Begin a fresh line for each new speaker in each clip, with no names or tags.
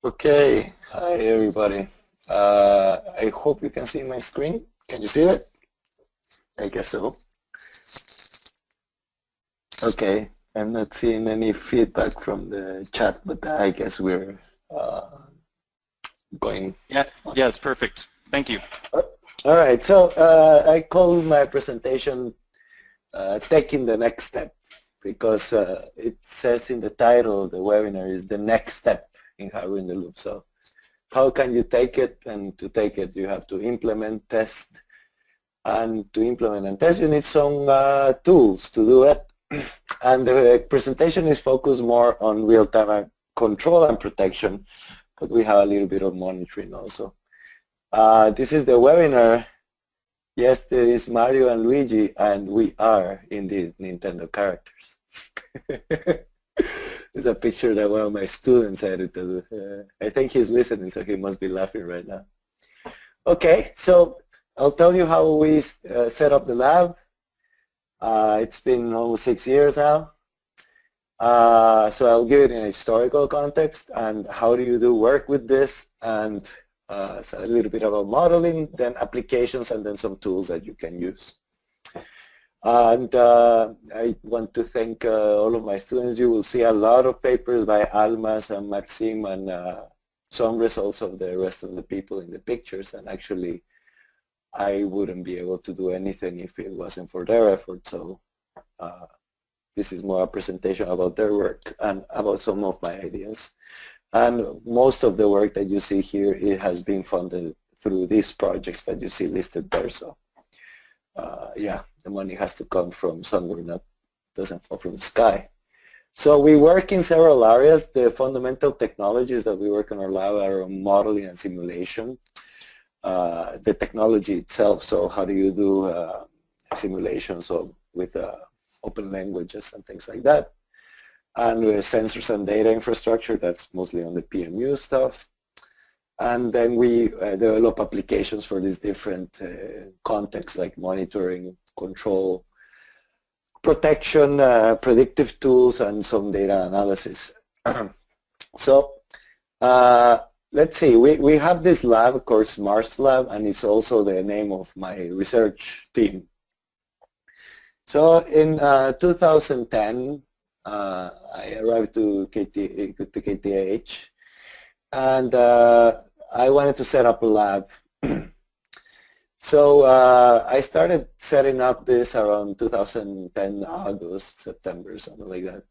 Okay, hi everybody. I hope you can see my screen. Can you see that? I guess so. Okay, I'm not seeing any feedback from the chat, but I guess we're going.
Yeah, it's perfect. Thank you.
All right, so I call my presentation Taking the Next Step, because it says in the title of the webinar is the next step in hardware in the loop. So how can you take it? And to take it, you have to implement, test, and to implement and test, you need some tools to do it. And the presentation is focused more on real-time control and protection, but we have a little bit of monitoring also. This is the webinar. Yes, there is Mario and Luigi, and we are indeed Nintendo characters. It's a picture that one of my students edited. I think he's listening, so he must be laughing right now. Okay, so I'll tell you how we set up the lab. It's been almost 6 years now. So I'll give it in a historical context and how do you do work with this, and so a little bit about modeling, then applications, and then some tools that you can use. And I want to thank all of my students. You will see a lot of papers by Almas and Maxime, and some results of the rest of the people in the pictures. And actually, I wouldn't be able to do anything if it wasn't for their effort. So this is more a presentation about their work and about some of my ideas. And most of the work that you see here, it has been funded through these projects that you see listed there. So yeah, the money has to come from somewhere, not doesn't fall from the sky. So we work in several areas. The fundamental technologies that we work on our lab are modeling and simulation. The technology itself, so how do you do simulations with open languages and things like that. And with sensors and data infrastructure, that's mostly on the PMU stuff. And then we develop applications for these different contexts like monitoring, control, protection, predictive tools, and some data analysis. So let's see, we have this lab, of course, Mars Lab, and it's also the name of my research team. So in 2010, I arrived to KTH, and I wanted to set up a lab. So I started setting up this around 2010, August, September, something like that.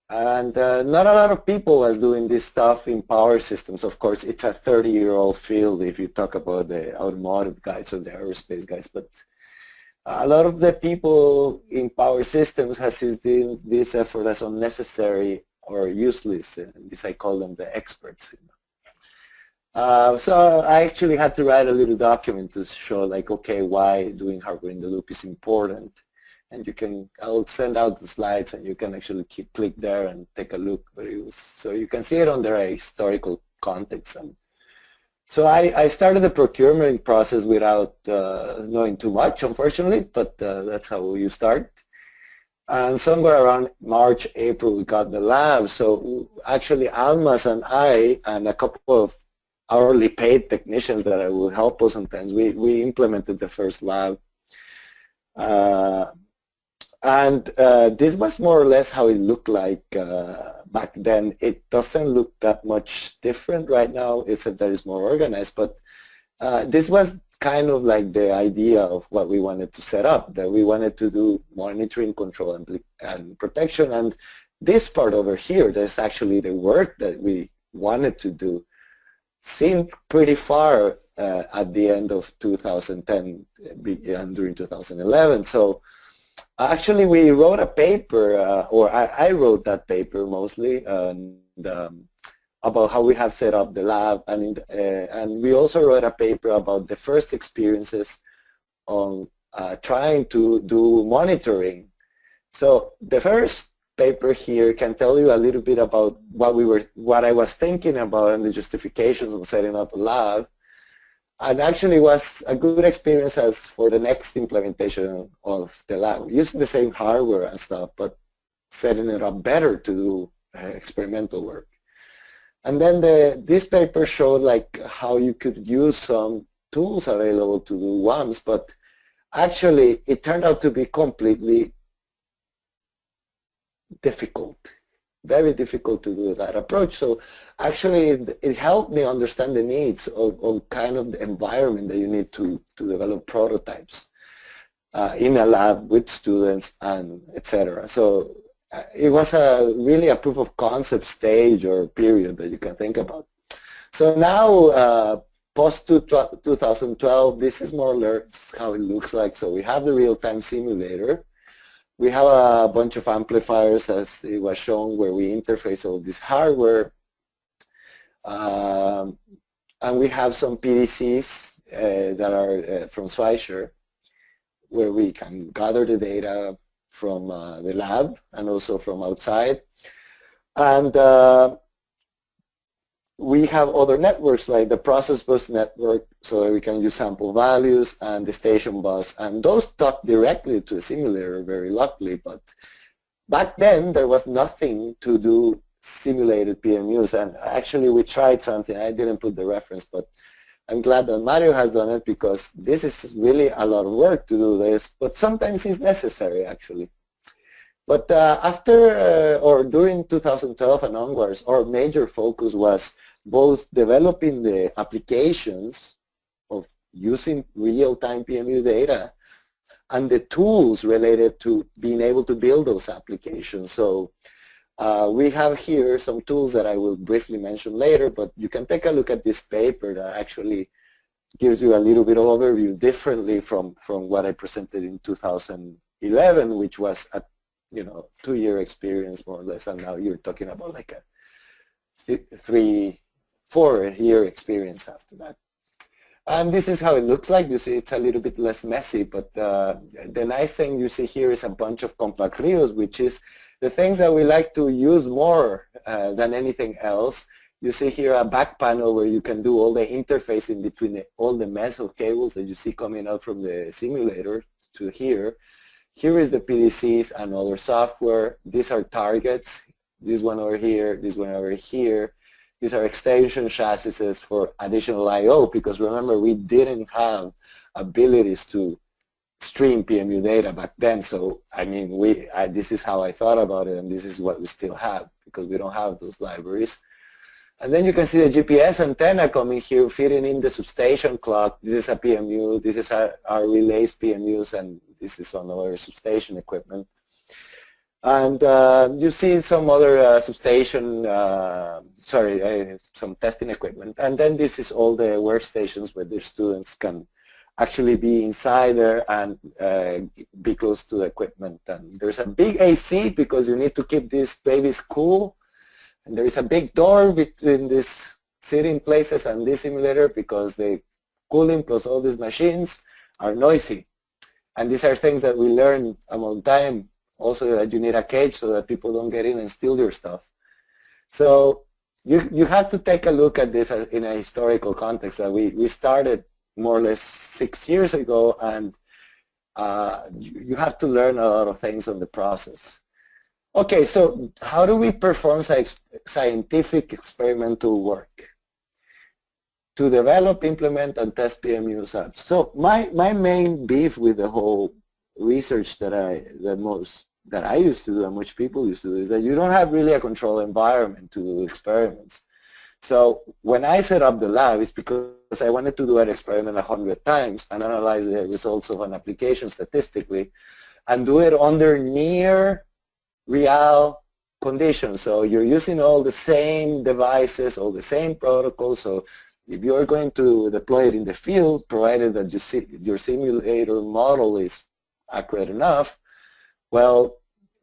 And not a lot of people was doing this stuff in power systems. Of course, it's a 30-year-old field if you talk about the automotive guys or the aerospace guys, but a lot of the people in power systems has seen this effort as unnecessary or useless, and this I call them the experts. So I actually had to write a little document to show, like, okay, why doing hardware in the loop is important. And you can, I'll send out the slides, and you can actually click there and take a look. But it was, so you can see it under a historical context. And so I started the procurement process without knowing too much, unfortunately, but that's how you start. And somewhere around March, April, we got the lab. So actually, Almas and I and a couple of hourly paid technicians that will help us sometimes, we implemented the first lab. And this was more or less how it looked like back then. It doesn't look that much different right now, except that it's more organized. But this was kind of like the idea of what we wanted to set up, that we wanted to do monitoring, control, and protection. And this part over here, that's actually the work that we wanted to do, seemed pretty far at the end of 2010 and during 2011. So actually, we wrote a paper, or I wrote that paper mostly, about how we have set up the lab, and we also wrote a paper about the first experiences on trying to do monitoring. So the first paper here can tell you a little bit about what I was thinking about and the justifications of setting up the lab. And actually was a good experience as for the next implementation of the lab, using the same hardware and stuff, but setting it up better to do experimental work. And then this paper showed like how you could use some tools available to do WAMs, but actually it turned out to be completely difficult, very difficult to do that approach. So actually it helped me understand the needs of kind of the environment that you need to develop prototypes in a lab with students and etc. So it was really a proof of concept stage or period that you can think about. So now post 2012, this is more or less how it looks like. So we have the real-time simulator. We have a bunch of amplifiers, as it was shown, where we interface all this hardware. And we have some PDCs that are from Schweizer, where we can gather the data from the lab and also from outside. And we have other networks like the process bus network, so that we can use sample values, and the station bus, and those talk directly to a simulator, very luckily. But back then there was nothing to do simulated PMUs, and actually we tried something. I didn't put the reference, but I'm glad that Mario has done it, because this is really a lot of work to do this, but sometimes it's necessary actually. But after or during 2012 and onwards, our major focus was both developing the applications of using real-time PMU data and the tools related to being able to build those applications. So we have here some tools that I will briefly mention later, but you can take a look at this paper that actually gives you a little bit of overview differently from what I presented in 2011, which was a 2-year experience more or less, and now you're talking about like a 3-4-year experience after that. And this is how it looks like. You see it's a little bit less messy, but the nice thing you see here is a bunch of compact rios, which is the things that we like to use more than anything else. You see here a back panel where you can do all the interfacing between all the mess of cables that you see coming out from the simulator to here. Here is the PDCs and other software. These are targets. This one over here, this one over here. These are extension chassis for additional I/O, because remember, we didn't have abilities to stream PMU data back then. So I mean, this is how I thought about it, and this is what we still have, because we don't have those libraries. And then you can see the GPS antenna coming here, feeding in the substation clock. This is a PMU. This is our relays PMUs, and this is on our substation equipment. And you see some other substation, some testing equipment. And then this is all the workstations where the students can actually be inside there and be close to the equipment. And there's a big AC, because you need to keep these babies cool. And there is a big door between these sitting places and this simulator, because the cooling plus all these machines are noisy. And these are things that we learn among time. Also, that you need a cage so that people don't get in and steal your stuff. So you have to take a look at this in a historical context. That we started more or less 6 years ago, and you have to learn a lot of things on the process. Okay, so how do we perform scientific experimental work? To develop, implement, and test PMU apps. So my main beef with the whole research that I used to do, and which people used to do, is that you don't have really a controlled environment to do experiments. So when I set up the lab, it's because I wanted to do an experiment 100 times and analyze the results of an application statistically, and do it under near real conditions. So you're using all the same devices, all the same protocols. So if you're going to deploy it in the field, provided that you see your simulator model is accurate enough, well,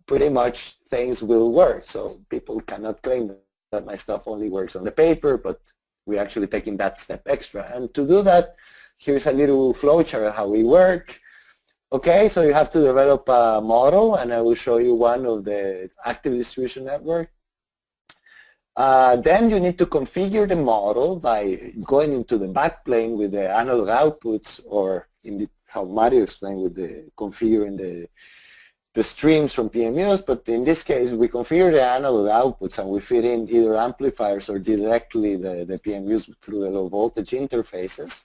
pretty much things will work. So people cannot claim that my stuff only works on the paper, but we're actually taking that step extra. And to do that, here's a little flowchart of how we work. Okay, so you have to develop a model, and I will show you one of the active distribution network. Then you need to configure the model by going into the backplane with the analog outputs, or in how Mario explained, with the configuring the the streams from PMUs, but in this case we configure the analog outputs and we feed in either amplifiers or directly the PMUs through the low voltage interfaces.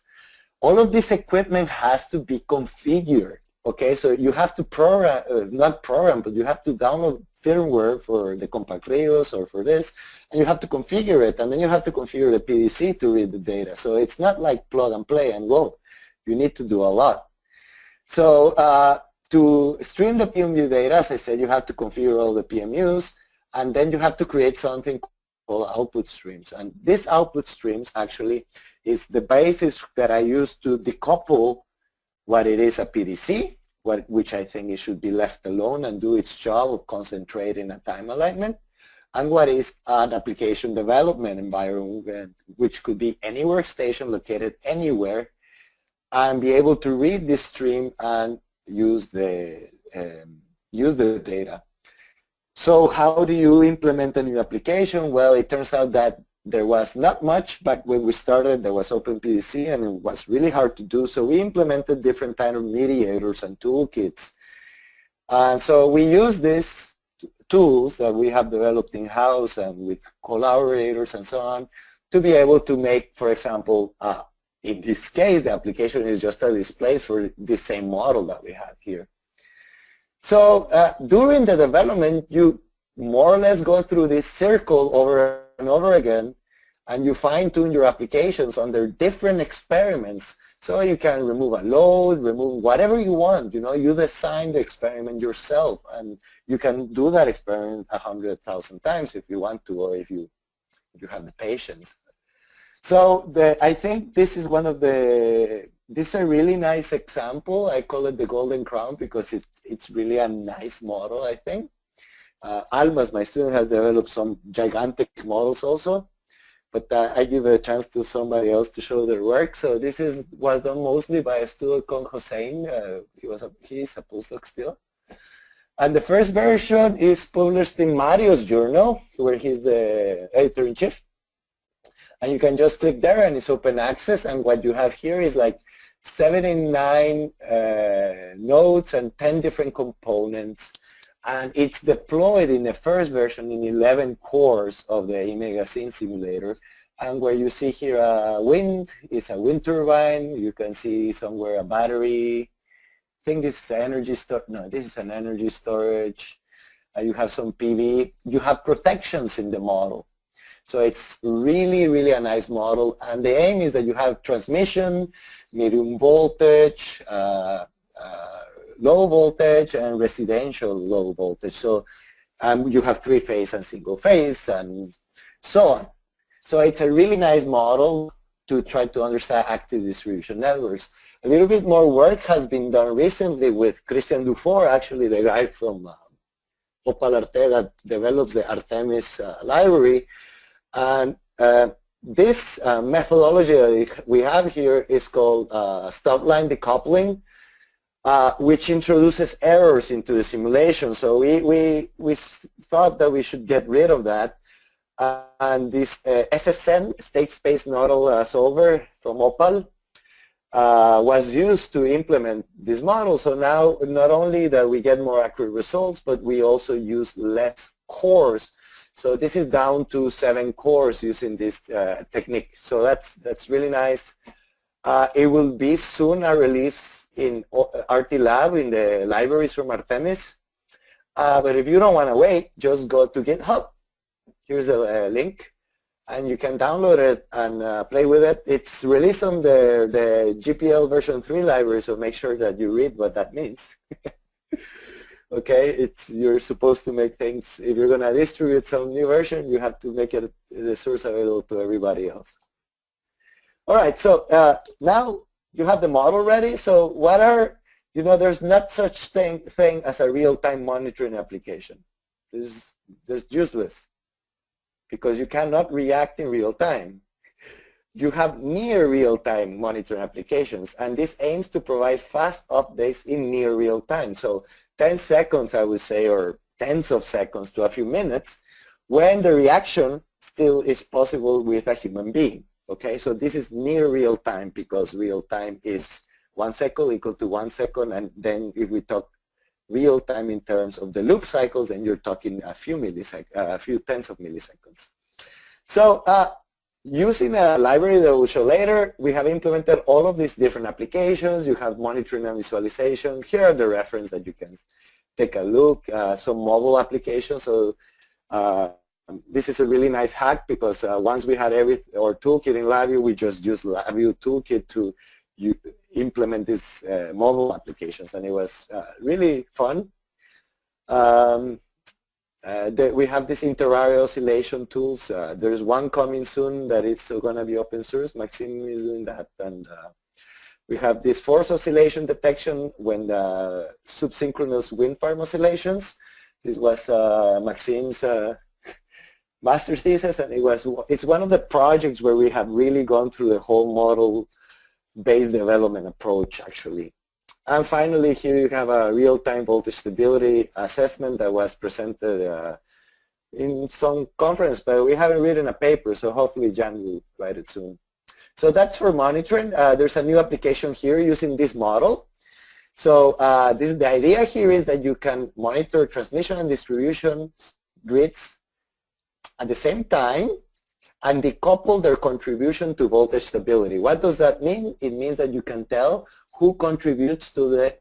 All of this equipment has to be configured, okay? So you have to program, not program, but you have to download firmware for the compact radios or for this, and you have to configure it, and then you have to configure the PDC to read the data. So it's not like plug and play and go. You need to do a lot. So to stream the PMU data, as I said, you have to configure all the PMUs, and then you have to create something called output streams. And these output streams actually is the basis that I use to decouple what it is a PDC, which I think it should be left alone and do its job of concentrating a time alignment, and what is an application development environment, which could be any workstation located anywhere, and be able to read this stream and use the data. So how do you implement a new application? Well, it turns out that there was not much back when we started. There was OpenPDC, and it was really hard to do. So we implemented different kind of mediators and toolkits. And so we use these tools that we have developed in-house and with collaborators and so on to be able to make, for example, in this case, the application is just a display for the same model that we have here. So during the development, you more or less go through this circle over and over again, and you fine-tune your applications under different experiments. So you can remove a load, remove whatever you want. You know, you design the experiment yourself, and you can do that experiment 100,000 times if you want to, or if you have the patience. So I think this is this is a really nice example. I call it the golden crown because it's really a nice model, I think. Almas, my student, has developed some gigantic models also, but I give a chance to somebody else to show their work. So this was done mostly by a student called Hossein. He's a postdoc still. And the first version is published in Mario's journal, where he's the editor-in-chief. And you can just click there and it's open access, and what you have here is like 79 nodes and 10 different components, and it's deployed in the first version in 11 cores of the Imega Scene simulator. And where you see here wind is a wind turbine. You can see somewhere a battery. I think this is energy storage. No, this is an energy storage. You have some PV. You have protections in the model. So it's really, really a nice model, and the aim is that you have transmission, medium voltage, low voltage, and residential low voltage. So you have three-phase and single-phase, and so on. So it's a really nice model to try to understand active distribution networks. A little bit more work has been done recently with Christian Dufour, actually the guy from Opal-Rt that develops the Artemis library. And this methodology that we have here is called stop-line decoupling, which introduces errors into the simulation. So we thought that we should get rid of that. And this SSN, State Space Nodal Solver from Opal, was used to implement this model. So now not only that we get more accurate results, but we also use less cores. So this is down to 7 cores using this technique. So that's really nice. It will be soon a release in RT Lab in the libraries from Artemis. But if you don't want to wait, just go to GitHub. Here's a link, and you can download it and play with it. It's released on the GPL version 3 library, so make sure that you read what that means. Okay, you're supposed to make things, if you're going to distribute some new version, you have to make it the source available to everybody else. All right, so now you have the model ready. So there's not such thing as a real-time monitoring application. There's useless, because you cannot react in real time. You have near real-time monitoring applications, and this aims to provide fast updates in near real time. So 10 seconds, I would say, or tens of seconds to a few minutes, when the reaction still is possible with a human being. Okay, so this is near real time, because real time is 1 second equal to 1 second, and then if we talk real time in terms of the loop cycles, and you're talking a few tens of milliseconds. So using a library that we'll show later, we have implemented all of these different applications. You have monitoring and visualization. Here are the reference that you can take a look. Some mobile applications. So this is a really nice hack because once we had our toolkit in LabVIEW, we just used LabVIEW toolkit to implement these mobile applications, and it was really fun. We have these inter-area oscillation tools. There's one coming soon that it's going to be open source. Maxime is doing that, and we have this force oscillation detection when the subsynchronous wind farm oscillations. This was Maxime's master thesis, and it's one of the projects where we have really gone through the whole model-based development approach, actually. And finally, here you have a real-time voltage stability assessment that was presented in some conference, but we haven't written a paper, so hopefully Jan will write it soon. So that's for monitoring. There's a new application here using this model. So the idea here is that you can monitor transmission and distribution grids at the same time and decouple their contribution to voltage stability. What does that mean? It means that you can tell who contributes to the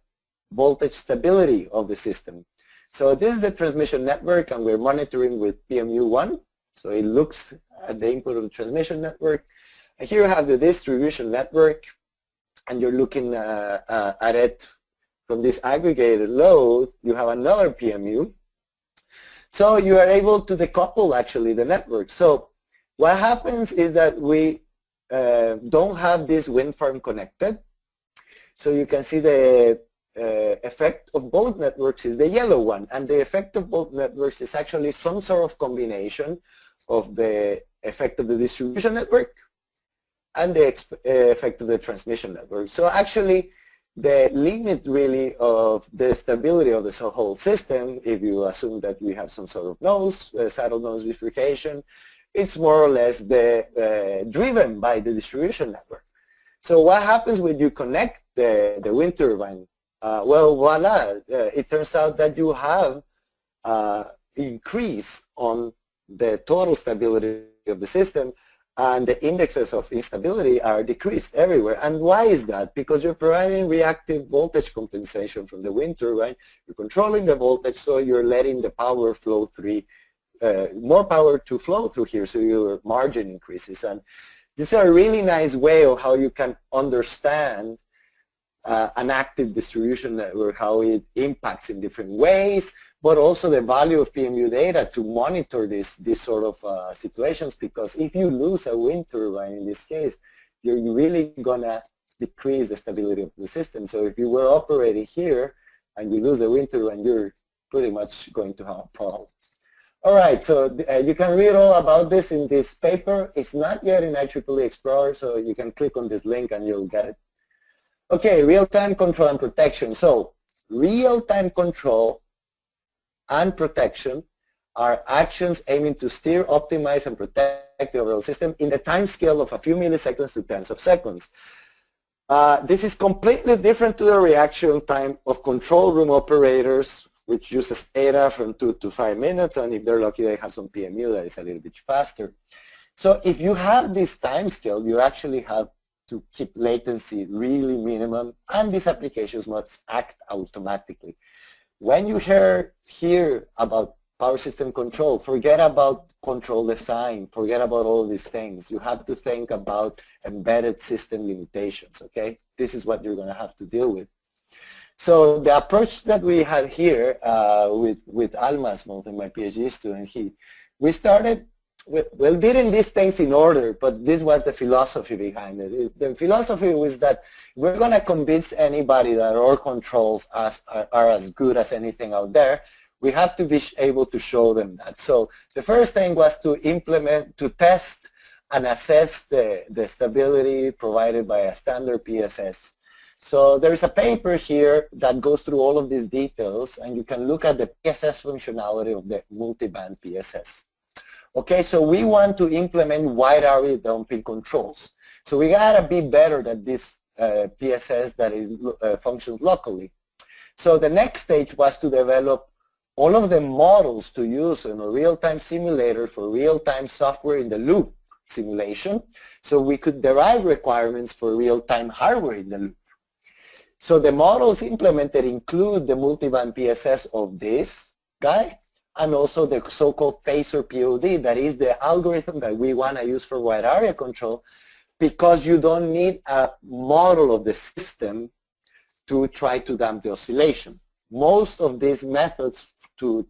voltage stability of the system. So this is the transmission network, and we're monitoring with PMU1. So it looks at the input of the transmission network. And here you have the distribution network, and you're looking at it from this aggregated load. You have another PMU. So you are able to decouple actually the network. So what happens is that we don't have this wind farm connected. So you can see the effect of both networks is the yellow one, and the effect of both networks is actually some sort of combination of the effect of the distribution network and the effect of the transmission network. So actually the limit really of the stability of the whole system, if you assume that we have some sort of noise, saddle noise bifurcation, it's more or less driven by the distribution network. So what happens when you connect the wind turbine? Well, voila, it turns out that you have increase on the total stability of the system, and the indexes of instability are decreased everywhere. And why is that? Because you're providing reactive voltage compensation from the wind turbine. You're controlling the voltage, so you're letting the power flow through, more power to flow through here, so your margin increases. And this is a really nice way of how you can understand an active distribution network, how it impacts in different ways, but also the value of PMU data to monitor these sort of situations, because if you lose a wind turbine in this case, you're really going to decrease the stability of the system. So if you were operating here and you lose the wind turbine, you're pretty much going to have a problem. All right, so you can read all about this in this paper. It's not yet in IEEE Explorer, so you can click on this link and you'll get it. Okay, real-time control and protection. So real-time control and protection are actions aiming to steer, optimize, and protect the overall system in the time scale of a few milliseconds to tens of seconds. This is completely different to the reaction time of control room operators, which uses data from 2 to 5 minutes, and if they're lucky, they have some PMU that is a little bit faster. So if you have this time scale, you actually have to keep latency really minimum, and these applications must act automatically. When you hear about power system control, forget about control design, forget about all these things. You have to think about embedded system limitations, okay? This is what you're going to have to deal with. So the approach that we had here with Almas, my PhD student, we started with, well, didn't these things in order, but this was the philosophy behind it. The philosophy was that we're going to convince anybody that our controls are as good as anything out there. We have to be able to show them that. So the first thing was to test and assess the stability provided by a standard PSS. So there's a paper here that goes through all of these details, and you can look at the PSS functionality of the multiband PSS. Okay, so we want to implement wide area dumping controls. So we gotta be better than this PSS that functions locally. So the next stage was to develop all of the models to use in a real-time simulator for real-time software in the loop simulation, so we could derive requirements for real-time hardware in the loop. So the models implemented include the multiband PSS of this guy, and also the so-called Phasor POD, that is the algorithm that we want to use for wide area control, because you don't need a model of the system to try to damp the oscillation. Most of these methods to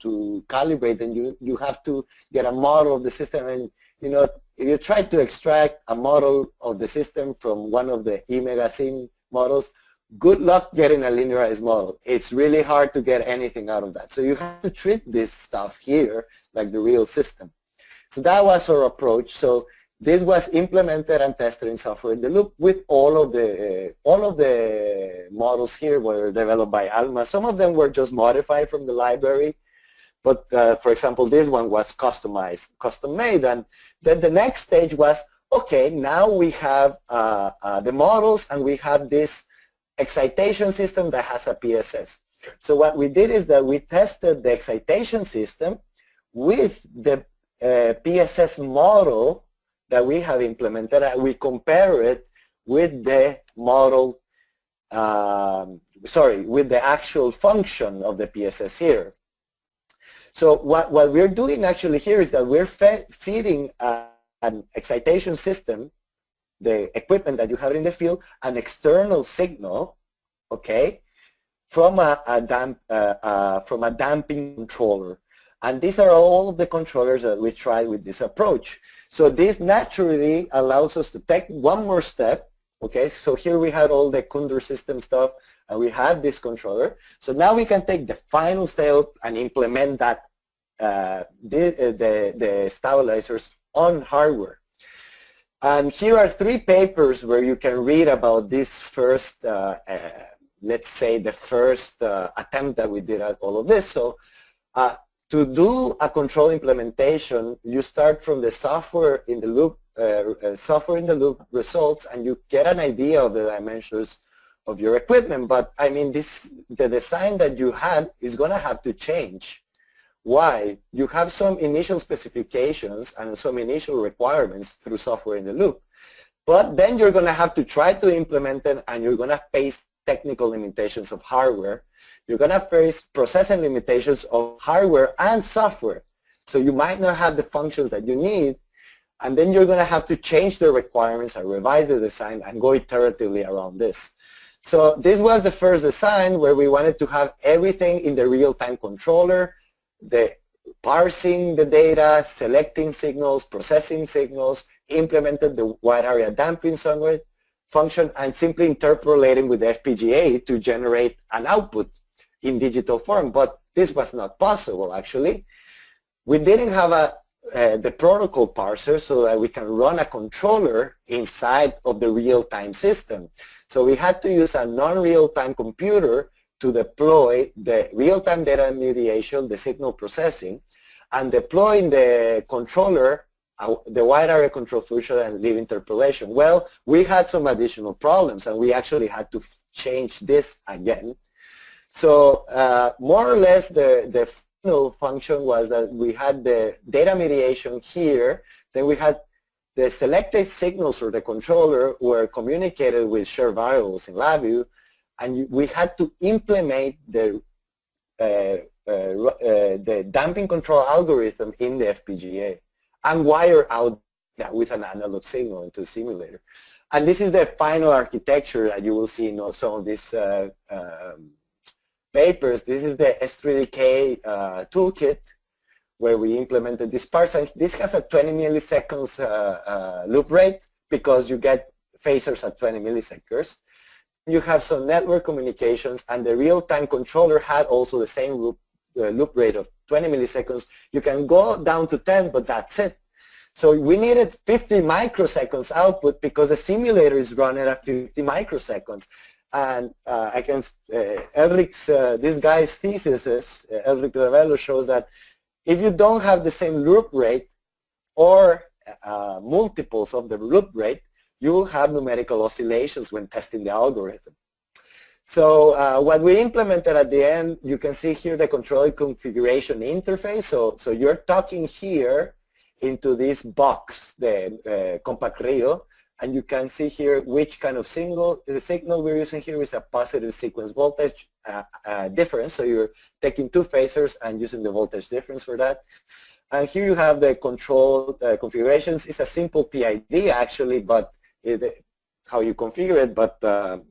calibrate, then you have to get a model of the system, and if you try to extract a model of the system from one of the eMegaSim models, good luck getting a linearized model. It's really hard to get anything out of that. So you have to treat this stuff here like the real system. So that was our approach. So this was implemented and tested in software in the loop with all of the models here were developed by Alma. Some of them were just modified from the library, but for example, this one was customized, custom made. And then the next stage was, okay, now we have the models and we have this excitation system that has a PSS. So what we did is that we tested the excitation system with the PSS model that we have implemented, and we compare it with the model, with the actual function of the PSS here. So what we're doing actually here is that we're feeding an excitation system, the equipment that you have in the field, an external signal, okay, from a damping controller. And these are all of the controllers that we tried with this approach. So this naturally allows us to take one more step. Okay, so here we had all the Kunder system stuff, and we have this controller. So now we can take the final step and implement that the stabilizers on hardware. And here are 3 papers where you can read about this first, let's say the first attempt that we did at all of this. So to do a control implementation, you start from the software in the loop results, and you get an idea of the dimensions of your equipment. But I mean, the design that you had is going to have to change. Why? You have some initial specifications and some initial requirements through software in the loop, but then you're going to have to try to implement them, and you're going to face technical limitations of hardware. You're going to face processing limitations of hardware and software. So you might not have the functions that you need, and then you're going to have to change the requirements and revise the design and go iteratively around this. So this was the first design where we wanted to have everything in the real-time controller, the parsing the data, selecting signals, processing signals, implemented the wide area damping function, and simply interpolating with the FPGA to generate an output in digital form. But this was not possible, actually. We didn't have the protocol parser so that we can run a controller inside of the real-time system. So we had to use a non-real-time computer to deploy the real-time data mediation, the signal processing, and deploy in the controller the wide area control function and leave interpolation. Well, we had some additional problems, and we actually had to change this again. So more or less the final function was that we had the data mediation here, then we had the selected signals for the controller were communicated with shared variables in LabVIEW, and we had to implement the damping control algorithm in the FPGA and wire out with an analog signal into the simulator. And this is the final architecture that you will see in some of these papers. This is the S3DK toolkit where we implemented these parts, and this has a 20 milliseconds loop rate because you get phasors at 20 milliseconds. You have some network communications, and the real-time controller had also the same loop rate of 20 milliseconds. You can go down to 10, but that's it. So we needed 50 microseconds output because the simulator is running at 50 microseconds. And this guy's thesis, Elric Revello, shows that if you don't have the same loop rate or multiples of the loop rate, you will have numerical oscillations when testing the algorithm. So what we implemented at the end, you can see here the control configuration interface. So you're talking here into this box, the Compact Rio, and you can see here which kind of signal we're using here is a positive sequence voltage difference. So you're taking two phasors and using the voltage difference for that. And here you have the control configurations. It's a simple PID actually, but how you configure it, but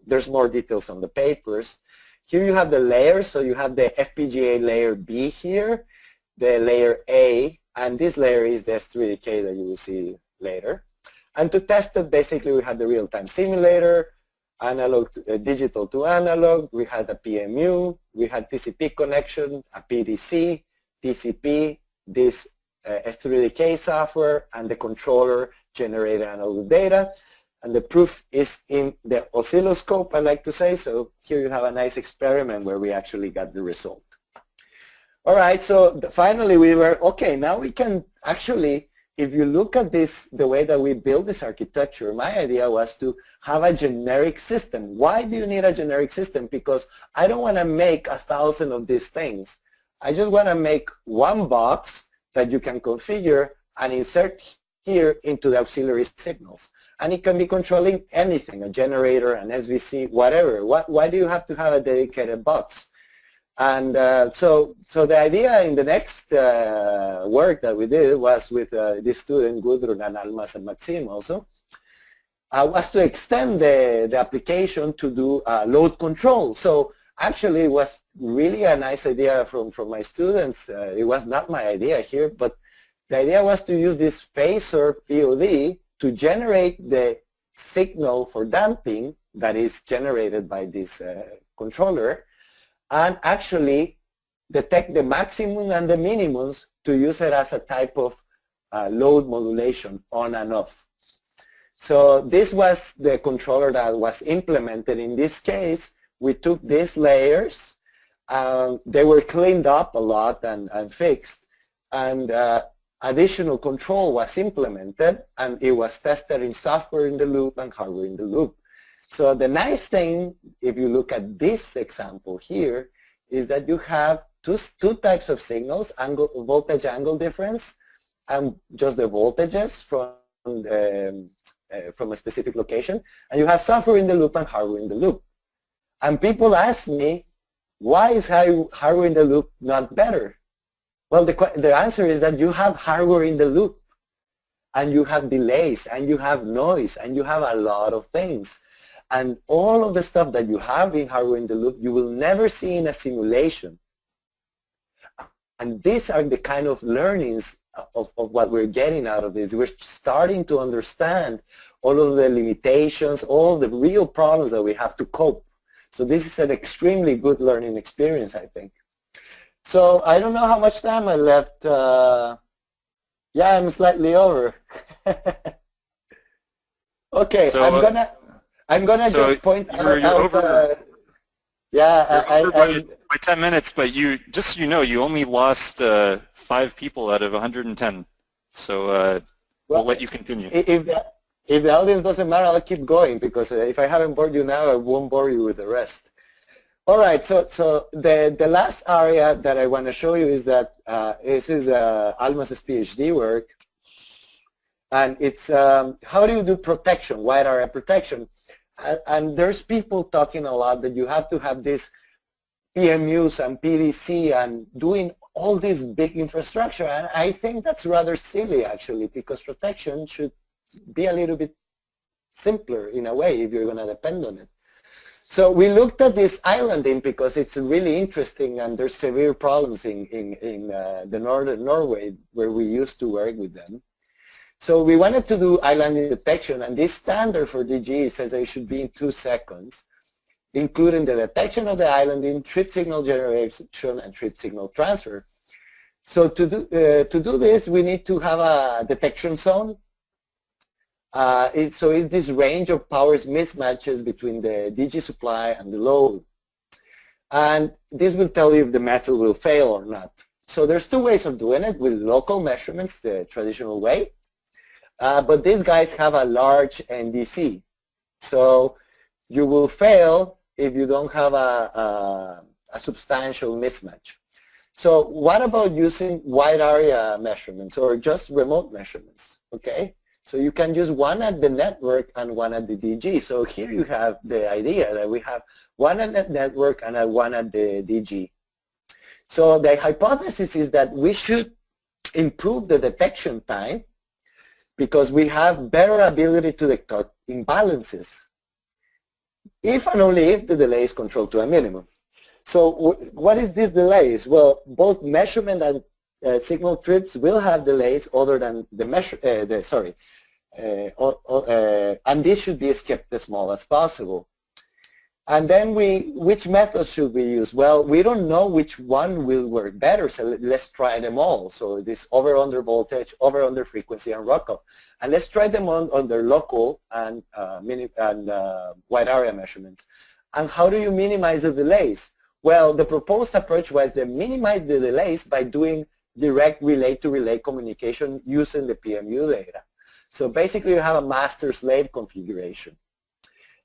there's more details on the papers. Here you have the layers. So you have the FPGA layer B here, the layer A, and this layer is the S3DK that you will see later. And to test it, basically we had the real-time simulator, analog to, digital to analog, we had a PMU, we had TCP connection, a PDC, TCP, this S3DK software, and the controller generated analog data. And the proof is in the oscilloscope, I like to say. So here you have a nice experiment where we actually got the result. All right, so finally we were, okay, now we can actually, if you look at this, the way that we build this architecture, my idea was to have a generic system. Why do you need a generic system? Because I don't want to make 1,000 of these things. I just want to make one box that you can configure and insert here into the auxiliary signals. And it can be controlling anything, a generator, an SVC, whatever. Why do you have to have a dedicated box? And so the idea in the next work that we did was with this student, Gudrun and Almas and Maxime also, was to extend the application to do load control. So actually it was really a nice idea from my students. It was not my idea here, but the idea was to use this phasor POD to generate the signal for damping that is generated by this controller, and actually detect the maximum and the minimums to use it as a type of load modulation on and off. So this was the controller that was implemented. In this case, we took these layers, they were cleaned up a lot and fixed, and additional control was implemented, and it was tested in software in the loop and hardware in the loop. So the nice thing, if you look at this example here, is that you have two types of signals, voltage angle difference, and just the voltages from a specific location, and you have software in the loop and hardware in the loop. And people ask me, why is hardware in the loop not better? Well, the answer is that you have hardware in the loop, and you have delays, and you have noise, and you have a lot of things. And all of the stuff that you have in hardware in the loop, you will never see in a simulation. And these are the kind of learnings of what we're getting out of this. We're starting to understand all of the limitations, all the real problems that we have to cope. So this is an extremely good learning experience, I think. So I don't know how much time I left. Yeah, I'm slightly over. Okay,
so,
I'm gonna just point out.
You're over,
yeah,
you're over by 10 minutes, but just so you know, you only lost 5 people out of 110. So we'll let you continue.
If the audience doesn't matter, I'll keep going, because if I haven't bored you now, I won't bore you with the rest. All right, so the last area that I want to show you is that this is Almas's PhD work, and it's how do you do protection, wide area protection, and there's people talking a lot that you have to have this PMUs and PDC and doing all this big infrastructure, and I think that's rather silly actually, because protection should be a little bit simpler in a way if you're going to depend on it. So we looked at this islanding because it's really interesting, and there's severe problems in the northern Norway where we used to work with them. So we wanted to do islanding detection, and this standard for DG says that it should be in 2 seconds, including the detection of the islanding, trip signal generation, and trip signal transfer. So to do this, we need to have a detection zone. So it's this range of powers mismatches between the DG supply and the load. And this will tell you if the method will fail or not. So there's 2 ways of doing it, with local measurements, the traditional way. But these guys have a large NDC. So you will fail if you don't have a substantial mismatch. So what about using wide area measurements or just remote measurements? Okay, so you can use one at the network and one at the DG. So here you have the idea that we have one at the network and one at the DG. So the hypothesis is that we should improve the detection time because we have better ability to detect imbalances if and only if the delay is controlled to a minimum. So what is this delays? Well, both measurement and signal trips will have delays other than the and this should be kept as small as possible. And then which method should we use? Well, we don't know which one will work better, so let's try them all. So this over-under voltage, over-under frequency, and rock-off. And let's try them on their local and wide area measurements. And how do you minimize the delays? Well, the proposed approach was to minimize the delays by doing direct relay-to-relay communication using the PMU data. So basically you have a master-slave configuration.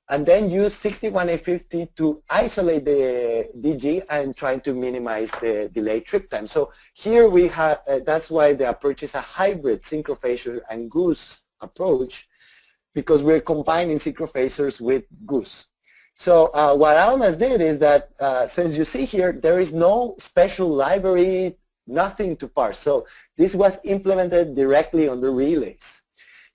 And then use 61850 to isolate the DG and trying to minimize the delay trip time. So here we have, that's why the approach is a hybrid synchrophasor and goose approach, because we're combining synchrophasors with goose. So what Almas did is that, since you see here, there is no special library, nothing to parse. So this was implemented directly on the relays.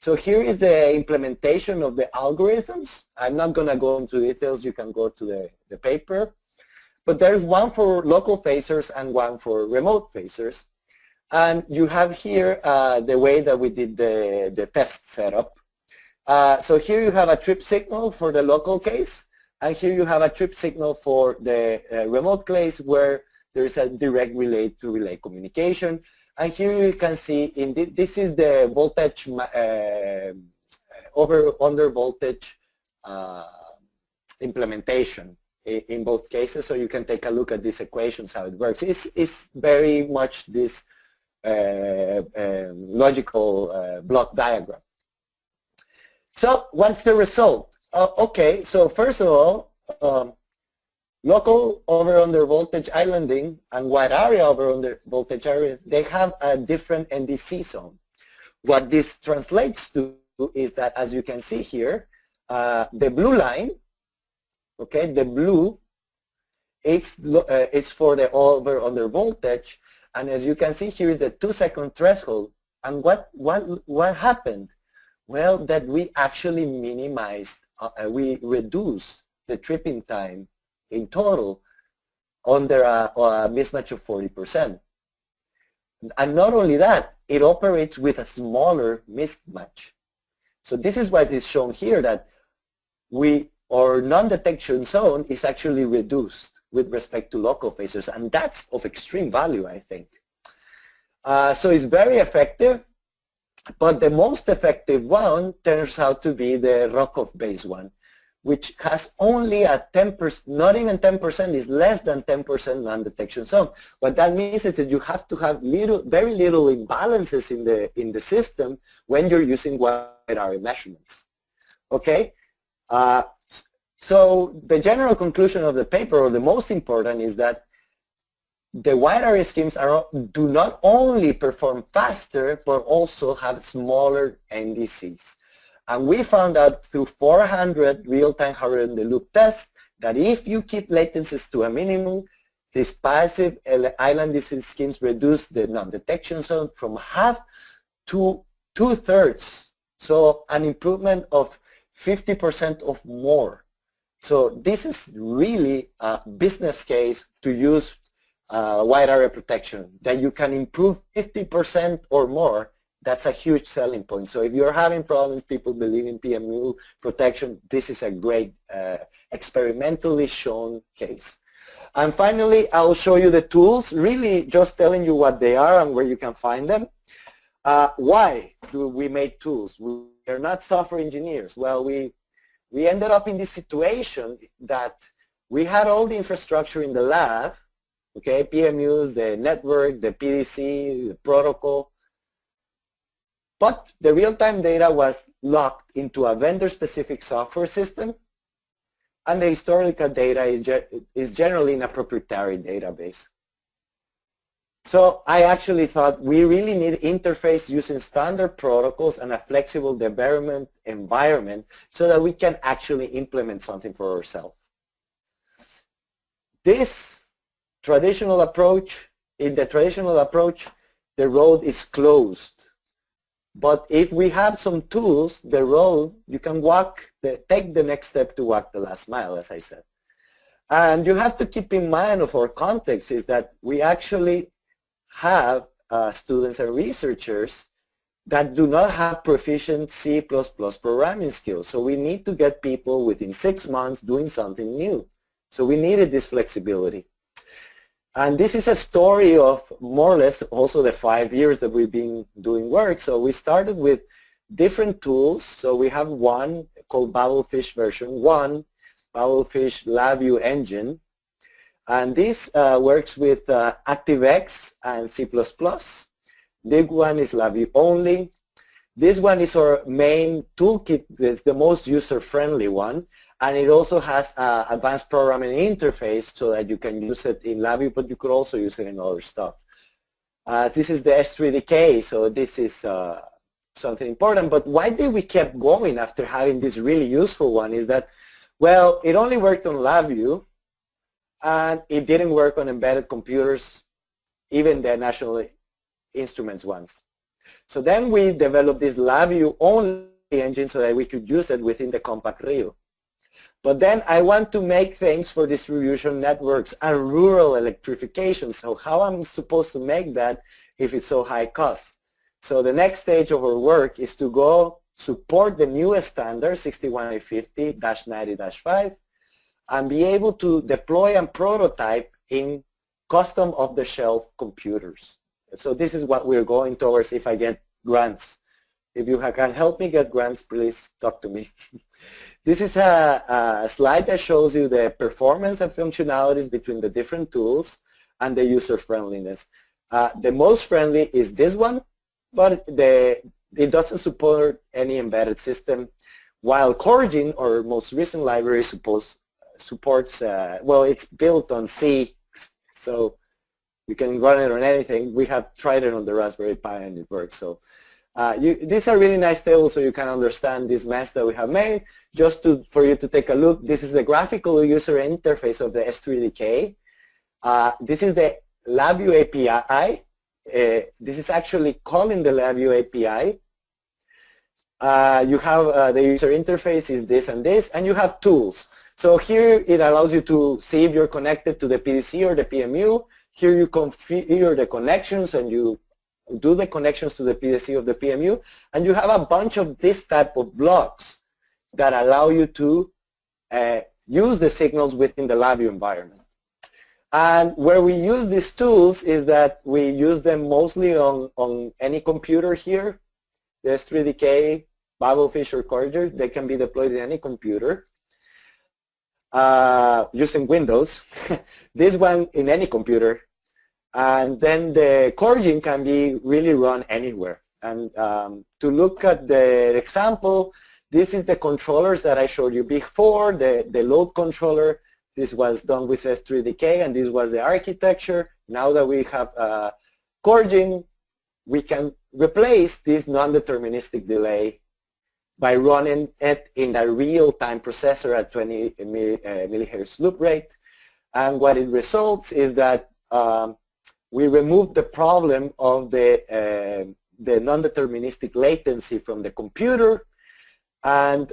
So here is the implementation of the algorithms. I'm not going to go into details. You can go to the paper. But there's one for local phasors and one for remote phasors. And you have here the way that we did the test setup. So here you have a trip signal for the local case. And here you have a trip signal for the remote case where there's a direct relay-to-relay communication. And here you can see, this is the voltage, over-under voltage implementation in both cases. So you can take a look at these equations, how it works. It's very much this logical block diagram. So what's the result? Okay, so first of all, local over-under voltage islanding and wide area over-under voltage areas, they have a different NDC zone. What this translates to is that, as you can see here, the blue line, okay, the blue, it's for the over-under voltage, and as you can see here is the 2-second threshold. And what happened? Well, that we actually minimized, we reduced the tripping time in total under a mismatch of 40%. And not only that, it operates with a smaller mismatch. So this is what is shown here, that our non-detection zone is actually reduced with respect to local phasors, and that's of extreme value, I think. So it's very effective, but the most effective one turns out to be the rock-off based one, which has only a 10%, not even 10%, is less than 10% non-detection zone. What that means is that you have to have very little imbalances in the system when you're using wide area measurements. Okay? So the general conclusion of the paper, or the most important, is that the wide area schemes do not only perform faster, but also have smaller NDCs. And we found out through 400 real-time hardware-in-the-loop tests that if you keep latencies to a minimum, these passive island disease schemes reduce the non-detection zone from half to 2/3. So an improvement of 50% or more. So this is really a business case to use wide area protection, that you can improve 50% or more. That's a huge selling point. So if you're having problems, people believe in PMU protection, this is a great experimentally shown case. And finally, I'll show you the tools, really just telling you what they are and where you can find them. Why do we make tools? We're not software engineers. Well, we ended up in this situation that we had all the infrastructure in the lab, okay, PMUs, the network, the PDC, the protocol, but the real-time data was locked into a vendor-specific software system, and the historical data is generally in a proprietary database. So I actually thought we really need interface using standard protocols and a flexible development environment so that we can actually implement something for ourselves. This traditional approach, in the traditional approach, the road is closed. But if we have some tools, the road, you can take the next step to walk the last mile, as I said. And you have to keep in mind of our context is that we actually have students and researchers that do not have proficient C++ programming skills. So we need to get people within 6 months doing something new. So we needed this flexibility. And this is a story of more or less also the 5 years that we've been doing work. So we started with different tools. So we have one called Babelfish version 1, Babelfish LabVIEW engine. And this works with ActiveX and C++. This one is LabVIEW only. This one is our main toolkit. It's the most user-friendly one. And it also has an advanced programming interface so that you can use it in LabVIEW, but you could also use it in other stuff. This is the S3DK, so this is something important. But why did we keep going after having this really useful one is that, well, it only worked on LabVIEW, and it didn't work on embedded computers, even the National Instruments ones. So then we developed this LabVIEW only engine so that we could use it within the compact Rio. But then I want to make things for distribution networks and rural electrification. So how am I supposed to make that if it's so high cost? So the next stage of our work is to go support the newest standard, 61850-90-5, and be able to deploy and prototype in custom off-the-shelf computers. So this is what we're going towards if I get grants. If you can help me get grants, please talk to me. This is a slide that shows you the performance and functionalities between the different tools and the user friendliness. The most friendly is this one, but it doesn't support any embedded system, while Corgin, our most recent library, supports, well, it's built on C, so you can run it on anything. We have tried it on the Raspberry Pi and it works. So these are really nice tables so you can understand this mess that we have made. Just for you to take a look, this is the graphical user interface of the S3DK. This is the LabVIEW API. This is actually calling the LabVIEW API. You have the user interface is this and this, and you have tools. So here it allows you to see if you're connected to the PDC or the PMU. Here you configure the connections and you do the connections to the PDC of the PMU, and you have a bunch of this type of blocks that allow you to use the signals within the LabVIEW environment. And where we use these tools is that we use them mostly on any computer here. The S3DK, Babelfish, or Corger, they can be deployed in any computer using Windows. This one in any computer. And then the Corgin can be really run anywhere. And to look at the example, this is the controllers that I showed you before, the load controller. This was done with S3DK, and this was the architecture. Now that we have Corgin, we can replace this non-deterministic delay by running it in a real-time processor at 20 millihertz loop rate. And what it results is that we remove the problem of the non-deterministic latency from the computer, and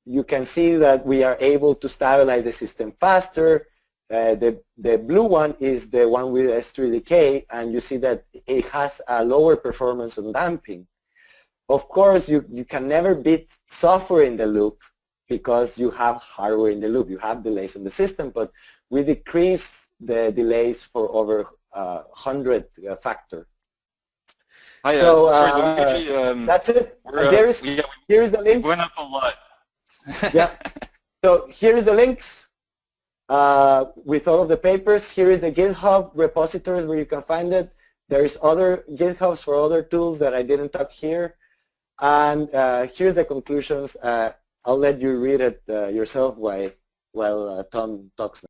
you can see that we are able to stabilize the system faster. The blue one is the one with S3DK, and you see that it has a lower performance on damping. Of course, you can never beat software in the loop because you have hardware in the loop. You have delays in the system, but we decrease the delays for over 100 factor.
So Luigi,
that's it. Here's the links.
Went up a lot.
Yeah. So here's the links with all of the papers. Here is the GitHub repositories where you can find it. There's other GitHubs for other tools that I didn't talk here. And here's the conclusions. I'll let you read it yourself while Tom talks now.